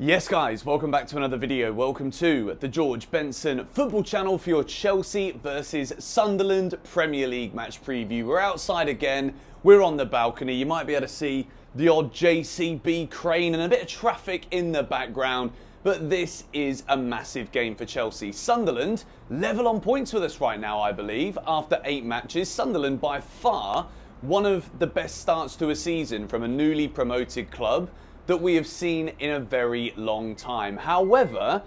Yes guys, welcome back to another video. Welcome to the George Benson football channel for your Chelsea versus Sunderland Premier League match preview. We're outside again, we're on the balcony. You might be able to see the odd JCB crane and a bit of traffic in the background, but this is a massive game for Chelsea. Sunderland level on points with us right now, I believe, after 8 matches. Sunderland by far one of the best starts to a season from a newly promoted club that we have seen in a very long time. However,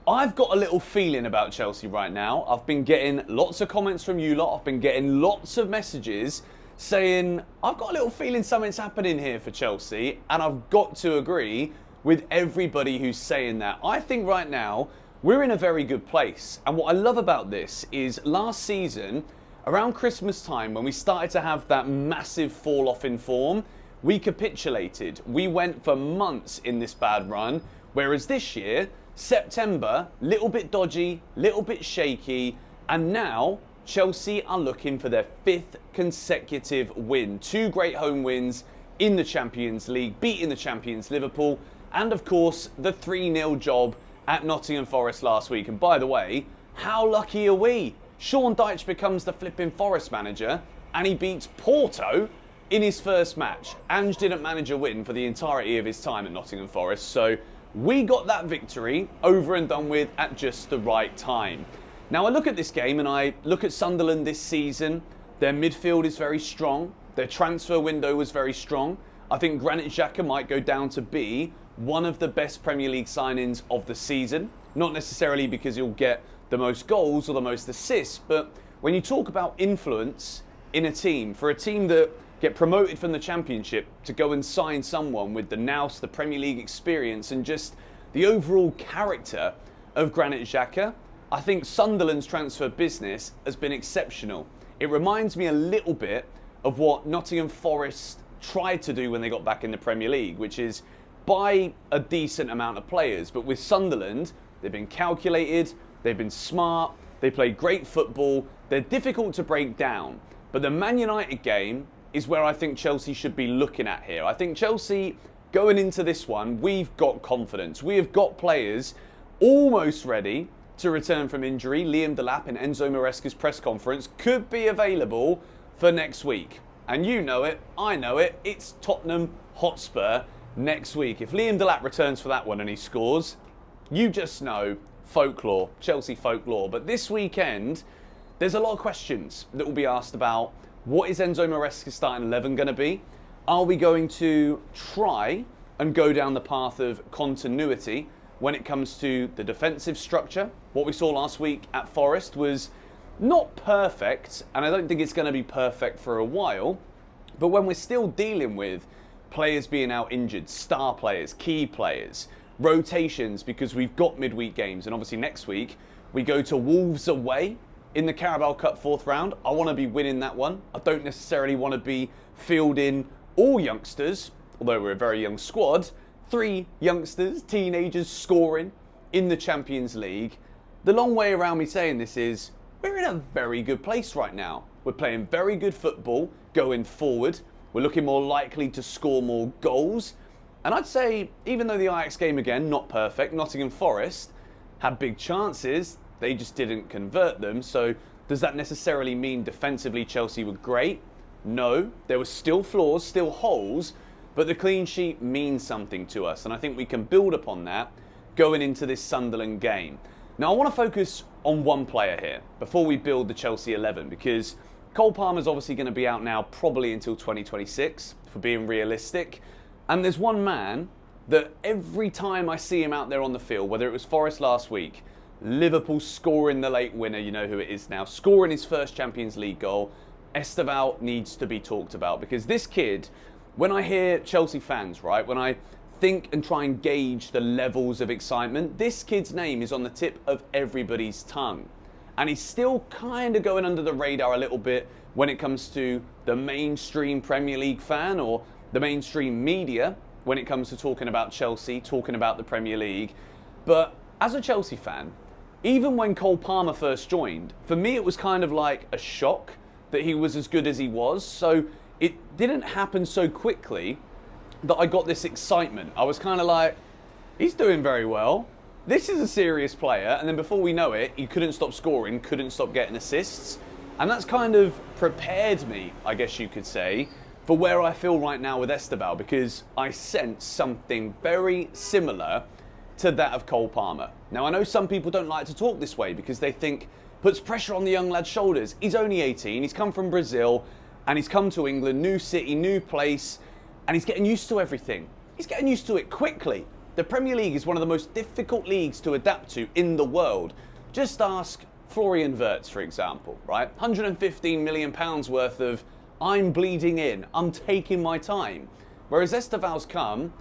I've got a little feeling about Chelsea right now. I've been getting lots of comments from you lot. I've been getting lots of messages saying, I've got a little feeling something's happening here for Chelsea, and I've got to agree with everybody who's saying that. I think right now, we're in a very good place. And what I love about this is last season, around Christmas time, when we started to have that massive fall off in form, we capitulated. We went for months in this bad run, whereas this year, September, little bit dodgy, little bit shaky, and now Chelsea are looking for their 5th consecutive win. 2 great home wins in the Champions League, beating the champions Liverpool, and of course, the 3-0 job at Nottingham Forest last week. And by the way, how lucky are we? Sean Dyche becomes the flipping Forest manager, and he beats Porto in his first match. Ange didn't manage a win for the entirety of his time at Nottingham Forest, so we got that victory over and done with at just the right time. Now I look at this game and I look at Sunderland this season. Their midfield is very strong. Their transfer window was very strong. I think Granit Xhaka might go down to be one of the best Premier League signings of the season. Not necessarily because he'll get the most goals or the most assists, but when you talk about influence in a team, for a team that get promoted from the Championship to go and sign someone with the nous, the Premier League experience, and just the overall character of Granit Xhaka, I think Sunderland's transfer business has been exceptional. It reminds me a little bit of what Nottingham Forest tried to do when they got back in the Premier League, which is buy a decent amount of players. But with Sunderland, they've been calculated, they've been smart, they play great football, they're difficult to break down. But the Man United game is where I think Chelsea should be looking at here. I think Chelsea, going into this one, we've got confidence. We have got players almost ready to return from injury. Liam Delap in Enzo Maresca's press conference could be available for next week. And you know it, I know it, it's Tottenham Hotspur next week. If Liam Delap returns for that one and he scores, you just know folklore, Chelsea folklore. But this weekend, there's a lot of questions that will be asked about what is Enzo Maresca's starting 11 going to be? Are we going to try and go down the path of continuity when it comes to the defensive structure? What we saw last week at Forest was not perfect, and I don't think it's going to be perfect for a while, but when we're still dealing with players being out injured, star players, key players, rotations because we've got midweek games, and obviously next week we go to Wolves away in the Carabao Cup 4th round. I want to be winning that one. I don't necessarily want to be fielding all youngsters, although we're a very young squad. 3 youngsters, teenagers scoring in the Champions League. The long way around me saying this is we're in a very good place right now. We're playing very good football going forward. We're looking more likely to score more goals. And I'd say, even though the Ajax game again, not perfect, Nottingham Forest had big chances, they just didn't convert them. So does that necessarily mean defensively Chelsea were great? No, there were still flaws, still holes, but the clean sheet means something to us. And I think we can build upon that going into this Sunderland game. Now I want to focus on one player here before we build the Chelsea 11, because Cole Palmer's obviously going to be out now probably until 2026, for being realistic. And there's one man that every time I see him out there on the field, whether it was Forest last week, Liverpool scoring the late winner, you know who it is now, scoring his first Champions League goal, Estevao needs to be talked about, because this kid, when I hear Chelsea fans, right, when I think and try and gauge the levels of excitement, this kid's name is on the tip of everybody's tongue. And he's still kind of going under the radar a little bit when it comes to the mainstream Premier League fan or the mainstream media when it comes to talking about Chelsea, talking about the Premier League. But as a Chelsea fan, even when Cole Palmer first joined, for me it was kind of like a shock that he was as good as he was. So it didn't happen so quickly that I got this excitement. I was kind of like, He's doing very well. This is a serious player, and then before we know it, he couldn't stop scoring, couldn't stop getting assists. And that's kind of prepared me, I guess you could say, for where I feel right now with Estevao, because I sense something very similar to that of Cole Palmer. Now, I know some people don't like to talk this way because they think puts pressure on the young lad's shoulders. He's only 18, he's come from Brazil, and he's come to England, new city, new place, and he's getting used to everything. He's getting used to it quickly. The Premier League is one of the most difficult leagues to adapt to in the world. Just ask Florian Wirtz, for example, right? £115 million worth of, I'm bleeding in, I'm taking my time. Whereas Estevao's come,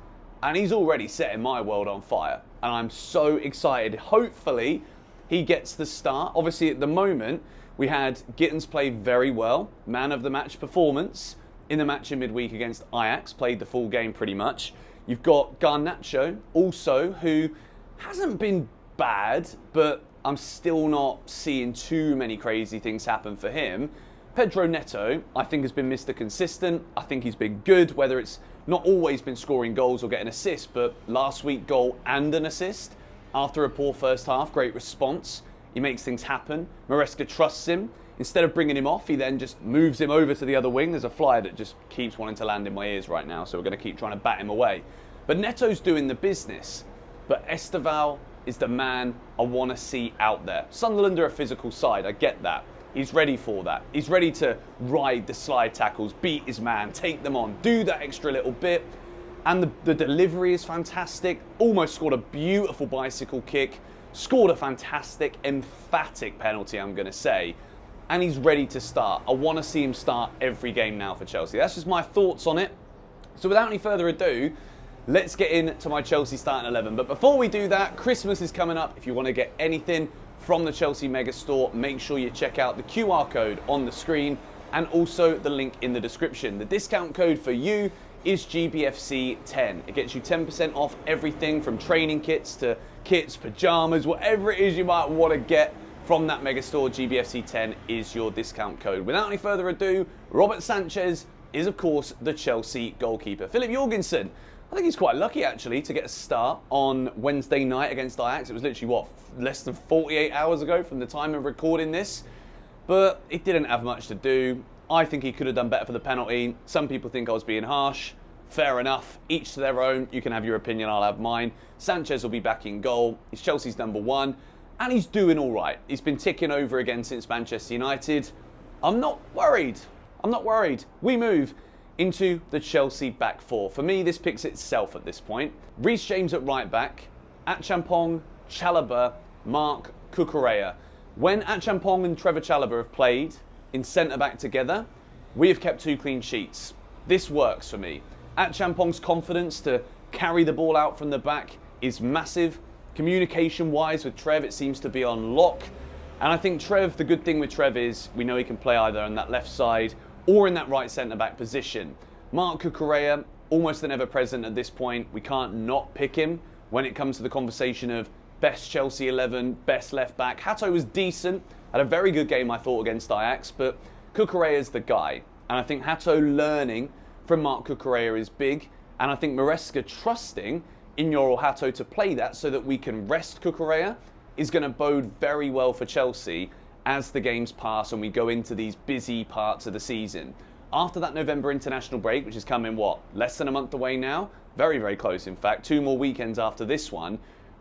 and he's already setting my world on fire. And I'm so excited. Hopefully, he gets the start. Obviously, at the moment, we had Gittins play very well. Man of the match performance in the match in midweek against Ajax. Played the full game pretty much. You've got Garnacho also, who hasn't been bad, but I'm still not seeing too many crazy things happen for him. Pedro Neto, I think, has been Mr. Consistent. I think he's been good, whether it's not always been scoring goals or getting assists, but last week, goal and an assist. After a poor first half, great response. He makes things happen. Maresca trusts him. Instead of bringing him off, he then just moves him over to the other wing. There's a fly that just keeps wanting to land in my ears right now, so we're going to keep trying to bat him away. But Neto's doing the business. But Estevao is the man I want to see out there. Sunderland are a physical side, I get that. He's ready for that. He's ready to ride the slide tackles, beat his man, take them on, do that extra little bit. And the delivery is fantastic. Almost scored a beautiful bicycle kick. Scored a fantastic, emphatic penalty, I'm going to say. And he's ready to start. I want to see him start every game now for Chelsea. That's just my thoughts on it. So without any further ado, let's get into my Chelsea starting 11. But before we do that, Christmas is coming up. If you want to get anything from the Chelsea Mega Store, make sure you check out the QR code on the screen and also the link in the description. The discount code for you is GBFC10. It gets you 10% off everything from training kits to kits, pajamas, whatever it is you might want to get from that Mega Store. GBFC10 is your discount code. Without any further ado, Robert Sanchez is, of course, the Chelsea goalkeeper. Philip Jorgensen, I think he's quite lucky, actually, to get a start on Wednesday night against Ajax. It was literally, what, less than 48 hours ago from the time of recording this. But he didn't have much to do. I think he could have done better for the penalty. Some people think I was being harsh. Fair enough. Each to their own. You can have your opinion, I'll have mine. Sanchez will be back in goal. He's Chelsea's #1. And he's doing all right. He's been ticking over again since Manchester United. I'm not worried. I'm not worried. We move into the Chelsea back four. For me, this picks itself at this point. Reece James at right back. Achampong, Chalobah, Mark, Cucurella. When Achampong and Trevor Chalobah have played in centre-back together, we have kept 2 clean sheets. This works for me. Achampong's confidence to carry the ball out from the back is massive. Communication-wise with Trev, it seems to be on lock. And I think Trev, the good thing with Trev is we know he can play either on that left side or in that right centre-back position. Mark Cucurella, almost an ever-present at this point. We can't not pick him when it comes to the conversation of best Chelsea 11, best left-back. Hato was decent, had a very good game, I thought, against Ajax, but Cucurella's the guy. And I think Hato learning from Mark Cucurella is big, and I think Maresca trusting in Yoel Hato to play that so that we can rest Cucurella is going to bode very well for Chelsea as the games pass and we go into these busy parts of the season. After that November international break, which is coming, what, less than a month away now? Very, very close, in fact. 2 more weekends after this one.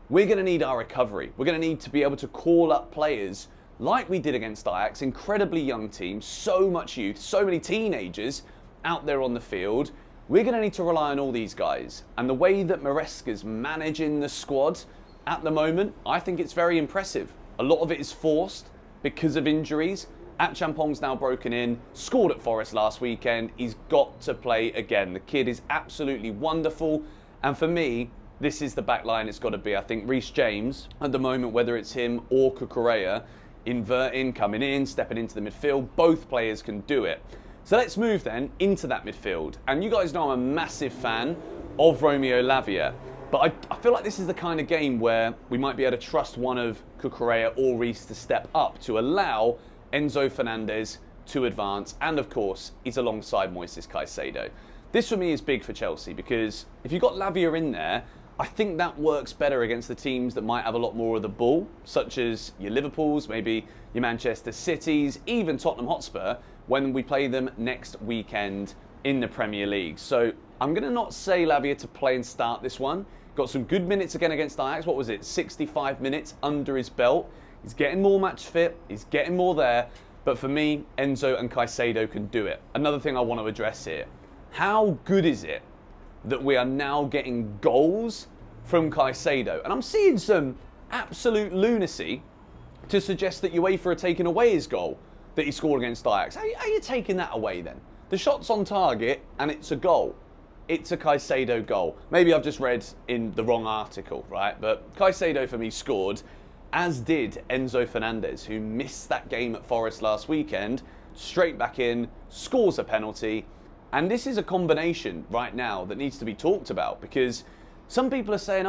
We're going to need our recovery. We're going to need to be able to call up players like we did against Ajax. Incredibly young team, so much youth, so many teenagers out there on the field. We're going to need to rely on all these guys. And the way that Maresca's managing the squad at the moment, I think it's very impressive. A lot of it is forced because of injuries. Achampong's now broken in, scored at Forest last weekend. He's got to play again. The kid is absolutely wonderful. And for me, this is the back line it's got to be. I think Reece James, at the moment, whether it's him or Cucurella, inverting, coming in, stepping into the midfield, both players can do it. So let's move then into that midfield. And you guys know I'm a massive fan of Romeo Lavia. But I feel like this is the kind of game where we might be able to trust one of Cucurella or Reece to step up to allow Enzo Fernandez to advance. And of course, he's alongside Moises Caicedo. This for me is big for Chelsea because if you've got Lavia in there, I think that works better against the teams that might have a lot more of the ball, such as your Liverpools, maybe your Manchester Cities, even Tottenham Hotspur, when we play them next weekend in the Premier League. So I'm going to not say Lavia to play and start this one. Got some good minutes again against Ajax. What was it? 65 minutes under his belt. He's getting more match fit. He's getting more there. But for me, Enzo and Caicedo can do it. Another thing I want to address here. How good is it that we are now getting goals from Caicedo? And I'm seeing some absolute lunacy to suggest that UEFA are taking away his goal that he scored against Ajax. How are you taking that away then? The shot's on target and it's a goal. It's a Caicedo goal. Maybe I've just read in the wrong article, right? But Caicedo for me scored, as did Enzo Fernandez, who missed that game at Forest last weekend, straight back in, scores a penalty. And this is a combination right now that needs to be talked about, because some people are saying,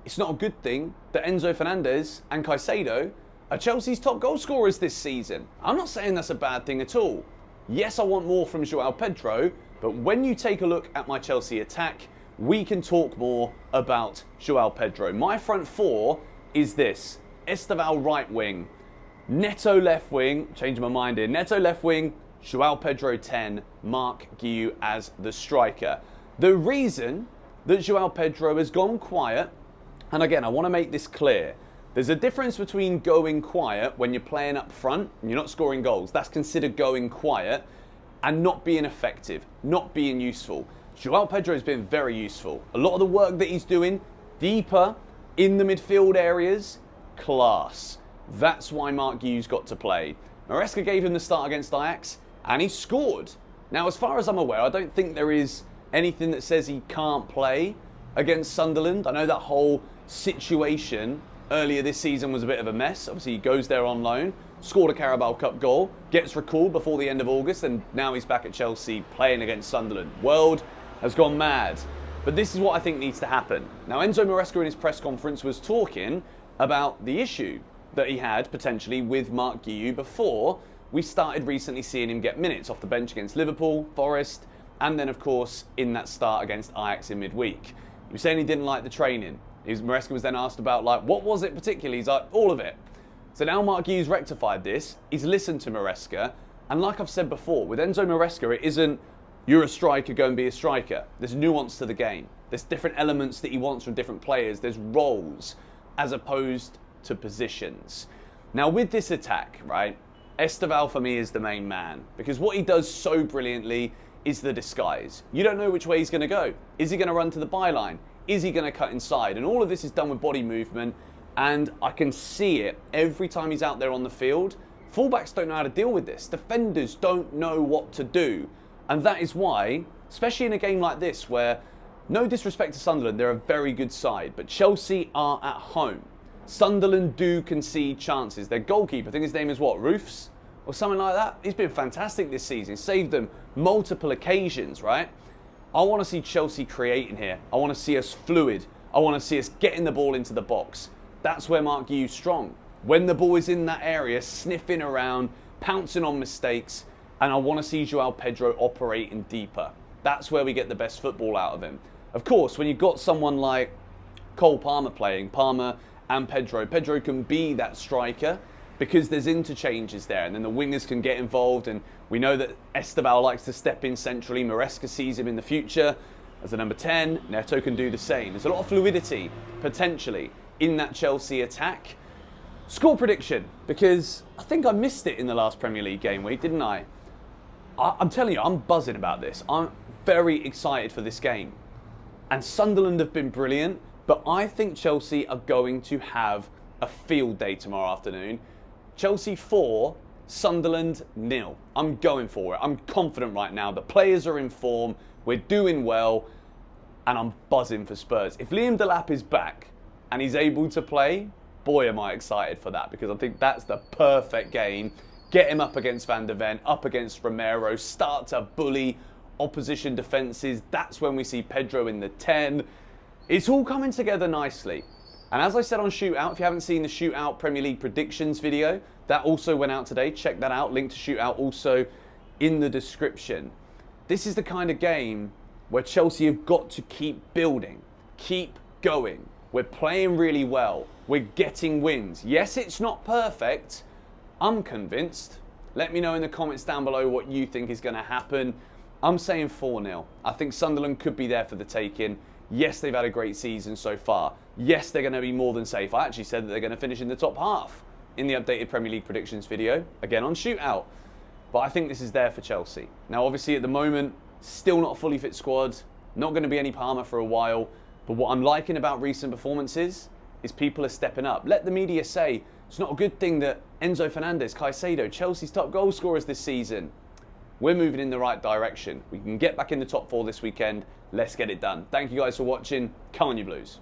it's not a good thing that Enzo Fernandez and Caicedo are Chelsea's top goal scorers this season. I'm not saying that's a bad thing at all. Yes, I want more from João Pedro, but when you take a look at my Chelsea attack, we can talk more about João Pedro. My front four is this: Estevao right wing, Neto left wing, changing my mind here, Neto left wing, João Pedro 10, Mark Guiu as the striker. The reason that João Pedro has gone quiet, and again, I want to make this clear, there's a difference between going quiet when you're playing up front and you're not scoring goals. That's considered going quiet, and not being effective, not being useful. João Pedro has been very useful. A lot of the work that he's doing deeper in the midfield areas, class. That's why Mark Guiu's got to play. Maresca gave him the start against Ajax, and he scored. Now, as far as I'm aware, I don't think there is anything that says he can't play against Sunderland. I know that whole situation earlier this season was a bit of a mess. Obviously, he goes there on loan, scored a Carabao Cup goal, gets recalled before the end of August, and now he's back at Chelsea playing against Sunderland. World has gone mad. But this is what I think needs to happen. Now, Enzo Maresca in his press conference was talking about the issue that he had potentially with Mark Guiu before we started recently seeing him get minutes off the bench against Liverpool, Forest, and then, of course, in that start against Ajax in midweek. He was saying he didn't like the training. Maresca was then asked about, what was it particularly? He's like, all of it. So now Mark Guiu's rectified this. He's listened to Maresca. And like I've said before, with Enzo Maresca, it isn't, you're a striker, go and be a striker. There's nuance to the game. There's different elements that he wants from different players. There's roles as opposed to positions. Now, with this attack, right, Estevao for me is the main man, because what he does so brilliantly is the disguise. You don't know which way he's going to go. Is he going to run to the byline? Is he going to cut inside? And all of this is done with body movement, and I can see it every time he's out there on the field. Fullbacks don't know how to deal with this. Defenders don't know what to do. And that is why, especially in a game like this, where, no disrespect to Sunderland, they're a very good side, but Chelsea are at home. Sunderland do concede chances. Their goalkeeper, I think his name is what, Roofs? Or something like that? He's been fantastic this season. Saved them multiple occasions, right? I want to see Chelsea creating here. I want to see us fluid. I want to see us getting the ball into the box. That's where Mark Guiu's strong. When the ball is in that area, sniffing around, pouncing on mistakes, and I want to see João Pedro operating deeper. That's where we get the best football out of him. Of course, when you've got someone like Cole Palmer playing, Palmer and Pedro can be that striker because there's interchanges there, and then the wingers can get involved, and we know that Estevao likes to step in centrally. Maresca sees him in the future as a number 10. Neto can do the same. There's a lot of fluidity, potentially, in that Chelsea attack. Score prediction, because I think I missed it in the last Premier League game week, didn't I? I'm telling you, I'm buzzing about this. I'm very excited for this game. And Sunderland have been brilliant, but I think Chelsea are going to have a field day tomorrow afternoon. Chelsea 4, Sunderland 0. I'm going for it. I'm confident right now. The players are in form. We're doing well. And I'm buzzing for Spurs. If Liam Delap is back and he's able to play, boy, am I excited for that, because I think that's the perfect game. Get him up against Van der Ven, up against Romero, start to bully opposition defences. That's when we see Pedro in the 10. It's all coming together nicely. And as I said on Shootout, if you haven't seen the Shootout Premier League predictions video, that also went out today. Check that out. Link to Shootout also in the description. This is the kind of game where Chelsea have got to keep building. Keep going. We're playing really well. We're getting wins. Yes, it's not perfect. I'm convinced. Let me know in the comments down below what you think is going to happen. I'm saying 4-0. I think Sunderland could be there for the taking. Yes, they've had a great season so far. Yes, they're going to be more than safe. I actually said that they're going to finish in the top half in the updated Premier League predictions video, again on Shootout. But I think this is there for Chelsea. Now, obviously, at the moment, still not a fully fit squad. Not going to be any Palmer for a while. But what I'm liking about recent performances is people are stepping up. Let the media say it's not a good thing that Enzo Fernandez, Caicedo, Chelsea's top goal scorers this season. We're moving in the right direction. We can get back in the top 4 this weekend. Let's get it done. Thank you guys for watching. Come on, you Blues.